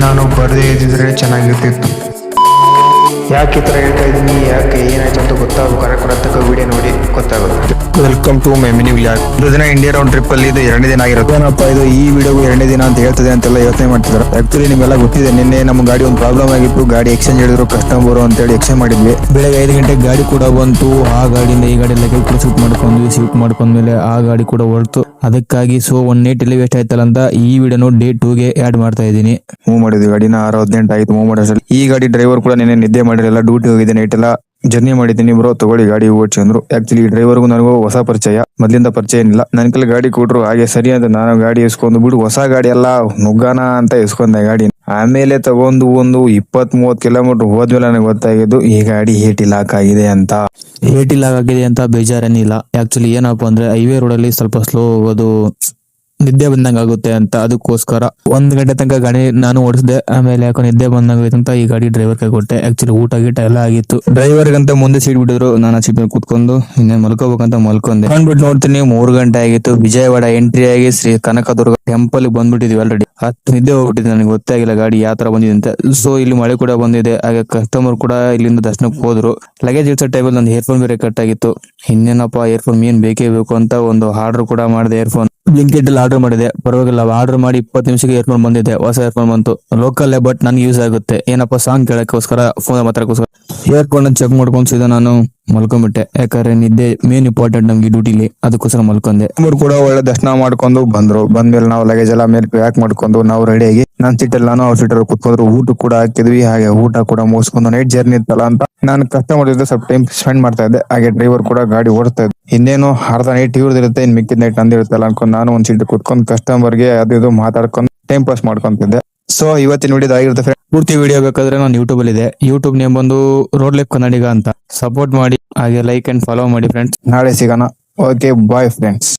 ನಾನು ಬರದೇ ಇದ್ದಿದ್ರೆ ಚೆನ್ನಾಗಿರ್ತಿತ್ತು. ಯಾಕೆ ಈ ಥರ ಹೇಳ್ತಾ ಇದ್ದೀನಿ, ಯಾಕೆ ಏನಾಯ್ತು ಅಂತ ಗೊತ್ತಾಗ ವಿಡಿಯೋ ನೋಡಿ ಗೊತ್ತಾಗುತ್ತೆ. Welcome to my mini vlog. ಇದು ದಿನ ಇಂಡಿಯಾ ರೌಂಡ್ ಟ್ರಿಪ್ ಅಲ್ಲಿ ಇದು 2ನೇ ದಿನ ಆಗಿರುತ್ತೆ. ಏನಪ್ಪ ಇದು ಈ ವಿಡಿಯೋಗೂ 2ನೇ ದಿನ ಅಂತ ಹೇಳ್ತದೆ ಅಂತೆಲ್ಲ ಯೋಚನೆ ಮಾಡ್ತಿದ್ದಾರೆ. ಆಕ್ಚುಲಿ ನಿಮ್ಗೆಲ್ಲ ಗೊತ್ತಿದೆ, ನಿನ್ನೆ ನಮ್ಮ ಗಾಡಿ ಒಂದು ಪ್ರಾಬ್ಲಮ್ ಆಗಿತ್ತು. ಗಾಡಿ ಎಕ್ಸ್ಚೇಂಜ್ ಹೇಳಿದ್ರು ಕಸ್ಟಮರ್ ಅಂತೇಳಿ ಎಕ್ಸ್ಚೇಂಜ್ ಮಾಡಿದ್ವಿ. ಬೆಳಗ್ಗೆ 5 ಗಂಟೆಗೆ ಗಾಡಿ ಕೂಡ ಬಂತು. ಆ ಗಾಡಿಯಿಂದ ಈ ಗಾಡಿ ಎಲ್ಲ ಕೂಡ ಶಿಫ್ಟ್ ಮಾಡ್ಕೊಂಡ್ಮೇಲೆ ಆ ಗಾಡಿ ಕೂಡ ಹೊರತು. ಅದಕ್ಕಾಗಿ ಒನ್ ನೈಟ್ ಇಲ್ಲಿ ವೇಸ್ಟ್ ಆಯ್ತಲ್ಲ ಅಂತ ಈ ವಿಡಿಯೋನು ಡೇ 2ಗೆ ಆಡ್ ಮಾಡ್ತಾ ಇದ್ದೀನಿ. ಮೂವ್ ಮಾಡಿದ್ವಿ ಗಾಡಿನ 6:18 ಆಯ್ತು ಮೂವ್ ಮಾಡೋದ್ರಲ್ಲಿ. ಈ ಗಾಡಿ ಡ್ರೈವರ್ ಕೂಡ ನಿನ್ನೆ ನಿದ್ದೆ ಮಾಡಿರಲ್ಲ, ಡ್ಯೂಟಿ ಹೋಗಿದೆ, ನೈಟ್ ಎಲ್ಲ ಜರ್ನಿ ಮಾಡಿದ್ದೀನಿ. ಬ್ರೋ ತಗೊಳ್ಳಿ ಗಾಡಿ ಓಡಿಸಿ ಅಂದ್ರು. ಆಕ್ಚುಲಿ ಡ್ರೈವರ್ಗೂ ನನಗೂ ಹೊಸ ಪರಿಚಯ, ಮೊದ್ಲಿಂದ ಪರಿಚಯ ಏನಿಲ್ಲ. ನನ್ ಕೈಲಿ ಗಾಡಿ ಕೊಟ್ರು, ಹಾಗೆ ಸರಿ ಅಂತ ನಾನು ಗಾಡಿ ಇಸ್ಕೊಂಡು ಬಿಡು, ಹೊಸ ಗಾಡಿ ಎಲ್ಲ ನುಗ್ಗಾನ ಅಂತ ಇಸ್ಕೊಂಡೆ ಗಾಡಿ. ಆಮೇಲೆ ತಗೊಂಡು ಒಂದು 20-30 ಕಿಲೋಮೀಟರ್ ಹೋದ್ಮೇಲೆ ನನಗೆ ಗೊತ್ತಾಗಿದ್ದು ಈ ಗಾಡಿ ಹೇಟಿ ಲಾಕ್ ಆಗಿದೆ ಅಂತ. ಹೇಟಿ ಲಾಕ್ ಆಗಿದೆ ಅಂತ ಬೇಜಾರೇನಿಲ್ಲ. ಆಕ್ಚುಲಿ ಏನಪ್ಪಾ ಅಂದ್ರೆ ಹೈವೇ ರೋಡ್ ಅಲ್ಲಿ ಸ್ವಲ್ಪ ಸ್ಲೋ ಹೋಗೋದು, ನಿದ್ದೆ ಬಂದಂಗ ಆಗುತ್ತೆ ಅಂತ, ಅದಕ್ಕೋಸ್ಕರ 1 ಗಂಟೆ ತನಕ ಗಾಡಿ ನಾನು ಓಡಿಸಿದೆ. ಆಮೇಲೆ ಯಾಕೋ ನಿದ್ದೆ ಬಂದಂಗ ಅಂತ ಈ ಗಾಡಿ ಡ್ರೈವರ್ ಕೈ ಕೊಟ್ಟೆ. ಆಕ್ಚುಲಿ ಊಟ ಗೀಟ ಎಲ್ಲ ಆಗಿತ್ತು. ಡ್ರೈವರ್ಗಂತ ಮುಂದೆ ಸೀಟ್ ಬಿಟ್ಟಿದ್ರು, ನಾನು ಆ ಸೀಟ್ ಮೇಲೆ ಕೂತ್ಕೊಂಡು ಇನ್ನೇನು ಮಲ್ಕೋಬೇಕಂತ ಮಲ್ಕೊಂಡೆ. ಕಂಡ್ಬಿಟ್ಟು ನೋಡ್ತೀನಿ 3 ಗಂಟೆ ಆಗಿತ್ತು. ವಿಜಯವಾಡ ಎಂಟ್ರಿ ಆಗಿ ಶ್ರೀ ಕನಕದುರ್ಗ ಟೆಂಪಲ್ ಬಂದ್ಬಿಟ್ಟಿದ್ವಿ ಆಲ್ರೆಡಿ. ನಿದ್ದೆ ಹೋಗ್ಬಿಟ್ಟಿದೆ, ನನಗೆ ಗೊತ್ತಾಗಿಲ್ಲ ಗಾಡಿ ಯಾವ ತರ ಬಂದಿದೆ ಅಂತ. ಇಲ್ಲಿ ಮಳೆ ಕೂಡ ಬಂದಿದೆ, ಹಾಗೆ ಕಸ್ಟಮರ್ ಕೂಡ ಇಲ್ಲಿಂದ ದರ್ಶನಕ್ಕೆ ಹೋದ್ರು. ಲಗೇಜ್ ಇಳಿಸೋ ಟೈಮಲ್ಲಿ ನಂದು ಇಯರ್ಫೋನ್ ಬೇರೆ ಕಟ್ ಆಗಿತ್ತು. ಇನ್ನೇನಪ್ಪ ಇಯರ್ಫೋನ್ ಏನ್ ಬೇಕೇ ಬೇಕು ಅಂತ ಒಂದು ಆರ್ಡರ್ ಕೂಡ ಮಾಡಿದೆ. ಇಯರ್ಫೋನ್ ಬ್ಲಿಂಕಿಟ್ ಅಲ್ಲಿ ಆರ್ಡರ್ ಮಾಡಿದೆ, ಪರವಾಗಿಲ್ಲ. ಆರ್ಡರ್ ಮಾಡಿ 20 ನಿಮಿಷಕ್ಕೆ ಇಯರ್ಫೋನ್ ಬಂದಿದೆ, ಹೊಸ ಇಯರ್ಫೋನ್ ಬಂತು. ಲೋಕಲ್ ಬಟ್ ನನ್ಗೆ ಯೂಸ್ ಆಗುತ್ತೆ. ಏನಪ್ಪ ಸಾಂಗ್ ಕೇಳಕ್ಕೋಸ್ಕರ, ಫೋನ್ ಮಾತಾಡಕ್ಕೋಸ್ಕರ ಇಯರ್ಫೋನ್ ಚೆಕ್ ಮಾಡ್ಕೊಂಡು ಸೀದಾ ನಾನು ಮಲ್ಕೊಂಡ್ಬಿಟ್ಟೆ. ಯಾಕಂದ್ರೆ ನಿದ್ದೆ ಮೇನ್ ಇಂಪಾರ್ಟೆಂಟ್ ನಮ್ಗೆ ಡ್ಯೂಟಿಲಿ, ಅದಕ್ಕೋಸ್ಕರ ಮಲ್ಕೊಂಡೆ. ಅವರು ಕೂಡ ಒಳ್ಳೆ ದರ್ಶನ ಮಾಡ್ಕೊಂಡು ಬಂದ್ರು. ಬಂದ್ಮೇಲೆ ನಾವು ಲಗೇಜ್ ಎಲ್ಲ ಮೇಲೆ ಪ್ಯಾಕ್ ಮಾಡ್ಕೊಂಡು ನಾವು ರೆಡಿ ಆಗಿ ನಾನು ಸೀಟಲ್ಲಿ ನಾನು ಅವ್ರ ಸೀಟಲ್ಲಿ ಕೂತ್ಕೊಂಡ್ರು. ಊಟ ಕೂಡ ಹಾಕಿದ್ವಿ. ಹಾಗೆ ಊಟ ಕೂಡ ಮುಗಿಸ್ಕೊಂಡು ನೈಟ್ ಜರ್ನಿ ಇತ್ತಲ್ಲ ಅಂತ ನಾನು ಕಸ್ಟಮರ್ ಜೊತೆ ಸ್ವಲ್ಪ ಟೈಮ್ ಸ್ಪೆಂಡ್ ಮಾಡ್ತಾ ಇದ್ದೆ. ಹಾಗೆ ಡ್ರೈವರ್ ಕೂಡ ಗಾಡಿ ಓಡಿಸ್ತಾ ಇದ್ದೆ. ಇನ್ನೇನು ಅರ್ಧ ನೈಟ್ ಇವ್ರದಿರುತ್ತೆ, ಇನ್ ಮಿಕ್ಕಿದ ನೈಟ್ ನಂದಿರುತ್ತಲ್ಲ ಅನ್ಕೊಂಡು ನಾನು ಒಂದ್ ಸೀಟ್ ಕೂತ್ಕೊಂಡು ಕಸ್ಟಮರ್ಗೆ ಅದು ಇದು ಮಾತಾಡ್ಕೊಂಡು ಟೈಮ್ ಪಾಸ್ ಮಾಡ್ಕೊಂತಿದ್ದೆ. ಇವತ್ತಿನ ವಿಡಿಯೋ ಆಗಿರುತ್ತೆ ಫ್ರೆಂಡ್. ಪೂರ್ತಿ ವಿಡಿಯೋ ಬೇಕಾದ್ರೆ ನಾನು ಯೂಟ್ಯೂಬ್ ಅಲ್ಲಿ ಇದೆ. ಯೂಟ್ಯೂಬ್ ನೇಮ್ ಬಂದು ರೋಡ್ ಲೈಫ್ ಕನ್ನಡಿಗ ಅಂತ. ಸಪೋರ್ಟ್ ಮಾಡಿ, ಹಾಗೆ ಲೈಕ್ ಅಂಡ್ ಫಾಲೋ ಮಾಡಿ ಫ್ರೆಂಡ್ಸ್. ನಾಳೆ ಸಿಗೋಣ. Okay, bye friends.